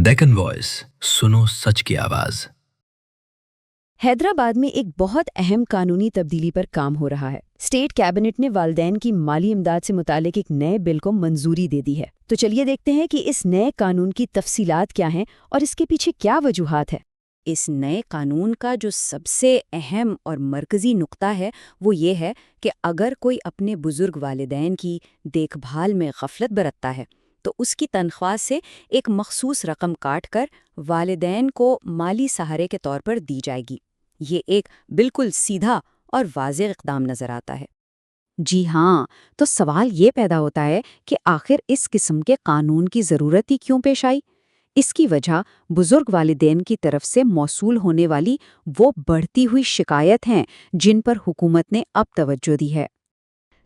Deccan voice, सुनो सच की आवाज। हैदराबाद में एक बहुत अहम कानूनी तब्दीली पर काम हो रहा है। स्टेट कैबिनेट ने वालिदैन की माली इमदाद से मुतालिक एक नए बिल को मंजूरी दे दी है। तो चलिए देखते हैं कि इस नए कानून की तफसीलात क्या हैं और इसके पीछे क्या वजूहात है। इस नए कानून का जो सबसे अहम और मरकज़ी नुक्ता है वो ये है कि अगर कोई अपने बुजुर्ग वालिदैन की देखभाल में गफलत बरतता है तो उसकी तनख्वाह से एक मखसूस रकम काट कर वालिदैन को माली सहारे के तौर पर दी जाएगी। ये एक बिल्कुल सीधा और वाज़ेह इक़दाम नज़र आता है। जी हाँ, तो सवाल ये पैदा होता है कि आखिर इस किस्म के कानून की ज़रूरत ही क्यों पेश आई? इसकी वजह बुजुर्ग वालिदैन की तरफ से मौसूल होने वाली वो बढ़ती हुई शिकायत हैं जिन पर हुकूमत ने अब तवज्जो दी है।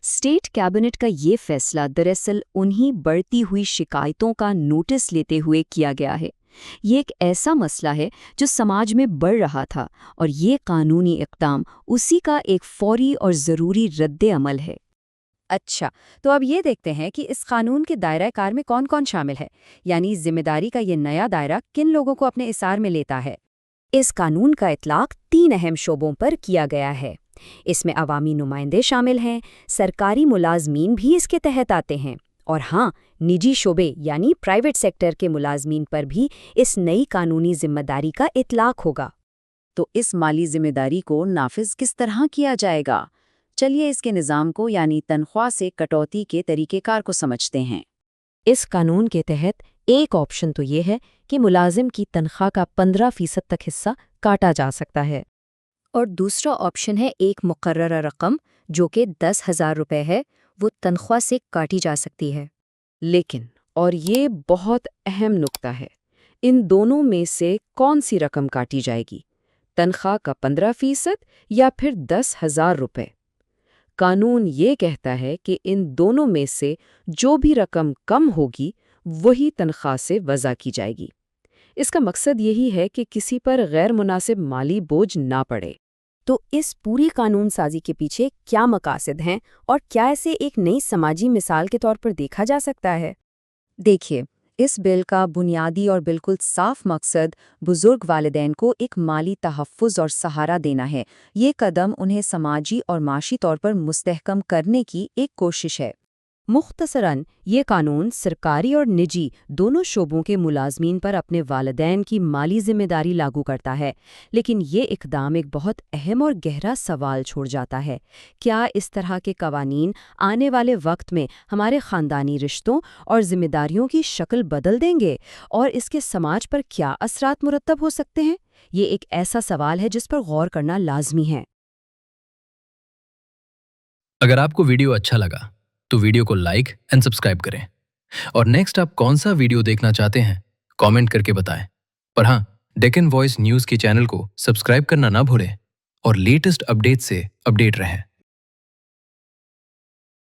स्टेट कैबिनेट का ये फैसला दरअसल उन्हीं बढ़ती हुई शिकायतों का नोटिस लेते हुए किया गया है। ये एक ऐसा मसला है जो समाज में बढ़ रहा था और ये कानूनी इक़दाम उसी का एक फौरी और ज़रूरी रद्द अमल है। अच्छा, तो अब ये देखते हैं कि इस कानून के दायरा कार में कौन कौन शामिल है, यानी जिम्मेदारी का ये नया दायरा किन लोगों को अपने इसार में लेता है। इस कानून का इतलाक 3 अहम शोबों पर किया गया है। इसमें अवामी नुमाइंदे शामिल हैं, सरकारी मुलाजमीन भी इसके तहत आते हैं और हाँ, निजी शोबे यानी प्राइवेट सेक्टर के मुलाजमीन पर भी इस नई कानूनी जिम्मेदारी का इतलाक होगा। तो इस माली जिम्मेदारी को नाफिज किस तरह किया जाएगा? चलिए इसके निज़ाम को यानी तनख्वाह से कटौती के तरीक़ेकार को समझते हैं। इस कानून के तहत एक ऑप्शन तो ये है कि मुलाजिम की तनख्वाह का 15% तक हिस्सा काटा जा सकता है और दूसरा ऑप्शन है एक मुकर्ररा रकम जो कि 10,000 रुपये है, वो तनख्वाह से काटी जा सकती है। लेकिन, और ये बहुत अहम नुक्ता है, इन दोनों में से कौन सी रकम काटी जाएगी, तनख्वाह का 15% या फिर 10,000 रुपये? कानून ये कहता है कि इन दोनों में से जो भी रकम कम होगी वही तनख्वाह से वज़ा की जाएगी। इसका मकसद यही है कि किसी पर गैर मुनासिब माली बोझ ना पड़े। तो इस पूरी कानून साजी के पीछे क्या मकासद हैं और क्या इसे एक नई समाजी मिसाल के तौर पर देखा जा सकता है? देखिए, इस बिल का बुनियादी और बिल्कुल साफ मकसद बुजुर्ग वालिदैन को एक माली तहफ़्फ़ुज़ और सहारा देना है। ये कदम उन्हें समाजी और माशी तौर पर मुस्तहकम करने की एक कोशिश है। मुख्तसरन ये कानून सरकारी और निजी दोनों शोबों के मुलाजमीन पर अपने वालिदैन की माली जिम्मेदारी लागू करता है, लेकिन ये इक़दाम एक बहुत अहम और गहरा सवाल छोड़ जाता है। क्या इस तरह के कवानीन आने वाले वक्त में हमारे ख़ानदानी रिश्तों और जिम्मेदारियों की शक्ल बदल देंगे और इसके समाज पर क्या असरात मुरत्तब हो सकते हैं? ये एक ऐसा सवाल है जिस पर गौर करना लाजमी है। अगर आपको वीडियो अच्छा लगा तो वीडियो को लाइक एंड सब्सक्राइब करें और नेक्स्ट आप कौन सा वीडियो देखना चाहते हैं कमेंट करके बताएं। और हाँ, डेक्कन वॉइस न्यूज़ के चैनल को सब्सक्राइब करना ना भूलें और लेटेस्ट अपडेट से अपडेट रहें।